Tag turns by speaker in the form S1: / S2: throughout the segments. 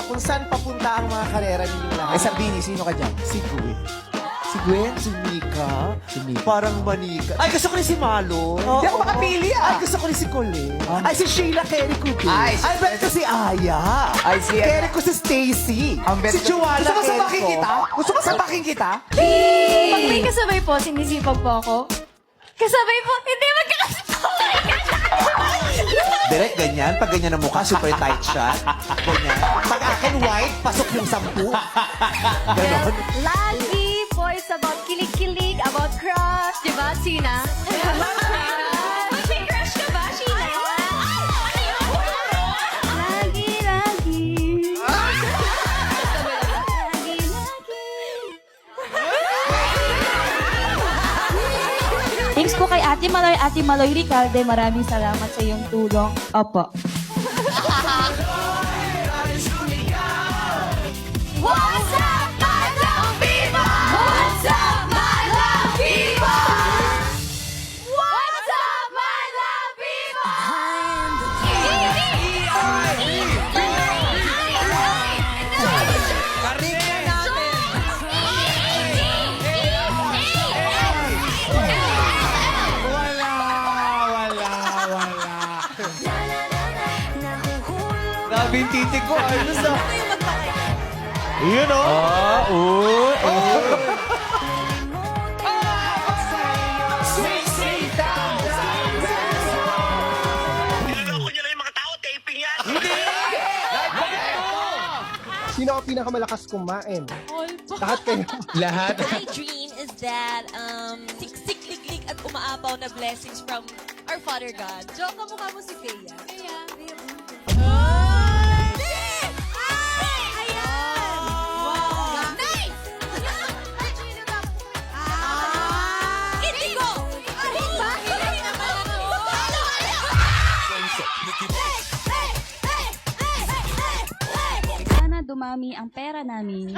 S1: kung saan papunta ang mga karera ninyong lahat.
S2: Ay, Sarbini, sino ka dyan?
S1: Si Gwen. Si Gwen? Si Mika?
S2: Si Mika.
S1: Parang manika. Ay, gusto ko rin si Malo.
S2: Hindi ako makapili,
S1: Ay, gusto ko rin si Colette. Ay, si Sheila Kerry Kubi.
S2: Ay,
S1: Ay, bet ko si Aya.
S2: Ay, si-
S1: Kerry ko si Stacy.
S2: Ang bet
S1: Si
S2: ko-
S1: Juana
S2: Gusto mo
S1: Kerry
S2: sabakin
S1: ko.
S2: kita? Gusto mo sabakin kita?
S3: Pag may kasabay po, sinisipag po ako. Kasabay po, hindi magkakasabay.
S1: Direct ganyan. Pag ganyan ang mukha, super tight siya. Ganyan. Pag akin white, pasok yung 10. Ganon.
S3: Lagi po is about kilig-kilig, about crush, di ba, Sina? May crush ka ba, Sina? Lagi, lagi. Lagi, lagi.
S4: Thanks po kay Ate Maloy Ricalde. Maraming salamat sa iyong tulong. Opo.
S3: What's up, my love people? What's up, my love people? What's up, my love people?
S2: Grabe yung titig ko. Ayos na.
S1: Yun o.
S5: Sino ang pinakamalakas kumain? Lahat kayo.
S2: Lahat.
S6: My dream is that siksik, liglig at umaapaw na blessings from our Father God. Joke, kamukha mo si Thea.
S4: Sana dumami ang pera namin.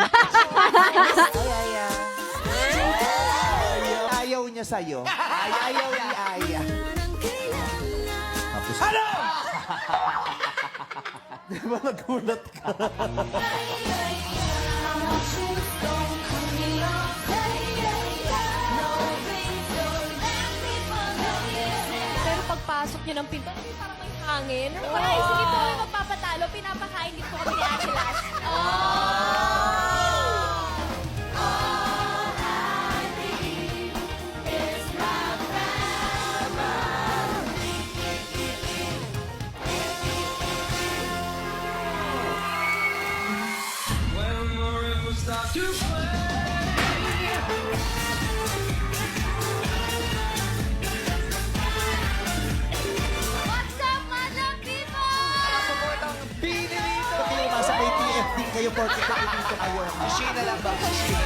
S1: Ayaw niya sa'yo. Ayaw ni Aya. Tapos, ano? Di ba nagulat ka?
S6: Pero pagpasok niyo ng pinto, parang may hangin. Guys, hindi po kami magpapatalo. Pinapakain din po kami ni Ate Lash.
S3: What's up, my love people?
S1: Pati yung nasa may TFD kayo, porque dito kayo.
S2: Sheena lang ba? Sheena.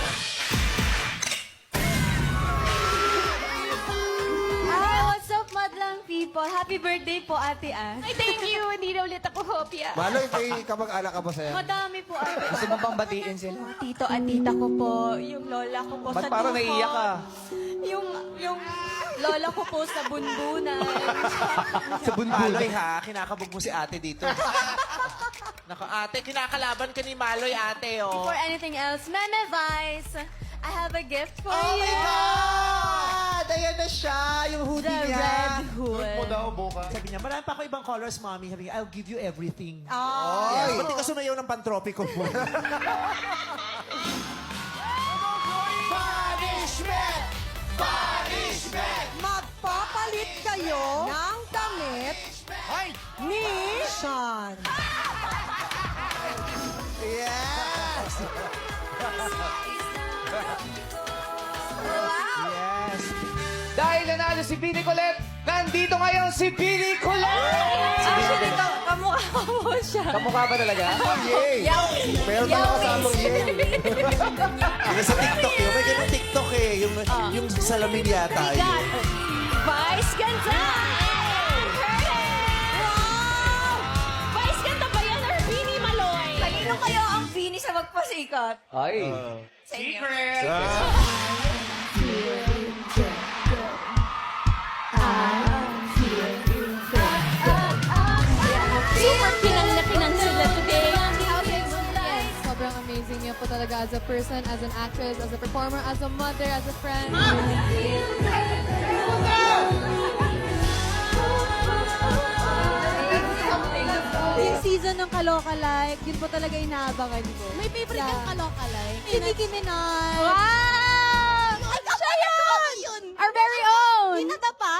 S3: Hi, what's up, madlang people? Happy birthday po, Ate Ash.
S6: Ay, thank you. Hindi na ulit ako hopya.
S5: Maloy, may kamag-anak ka ba sa'yo?
S3: Madami po, Ate.
S2: Gusto mo pang batiin sila?
S3: Tito at tita ko po, yung lola ko po
S2: Ba't
S3: sa
S2: parang
S3: Duho.
S2: naiiyak ka?
S3: Yung lola ko po sa Bunbunan.
S2: Sa
S1: Maloy ha, kinakabog mo si ate dito. Naka, ate, kinakalaban ka ni Maloy, ate, oh.
S3: For anything else, Meme Vice, I have a gift for
S1: Oh
S3: you.
S1: my God! Ayan na siya, yung hoodie
S3: The
S1: niya.
S3: red hood.
S1: Sabi niya, marami pa ako ibang colors, mommy. Sabi niya, I'll give you everything.
S3: Oh.
S1: Yes, ba't di ka sumayaw ng pantropiko mo? Punishment! Punishment!
S7: Magpapalit kayo ng damit ni Sean.
S1: Yes! Yes!
S2: Dahil nanalo si Bini Colette, nandito ngayon si Bini Colette!
S3: Actually, kamukha mo siya.
S2: Kamukha ba talaga?
S5: Yay! Meron tayo kasamang yay.
S1: Yung sa TikTok yun, may ganun TikTok eh. Yung salamin yata.
S3: Got Vice Ganda! Wow! Vice Ganda ba yan or Bini Maloy? Kanino kayo ang Bini sa magpasikat?
S2: Ay.
S3: Sa inyo.
S6: Super pinang na pinang sila today. sobrang amazing niya po talaga as a person, as an actress, as a performer, as a mother, as a friend.
S7: Yung season ng Kaloka Like, yun po talaga inaabangan ko.
S6: May favorite kang Kaloka Like?
S7: Si Nicki Minaj.
S3: Wow!
S7: Siya yun!
S3: Our very own!
S7: Pinatapa.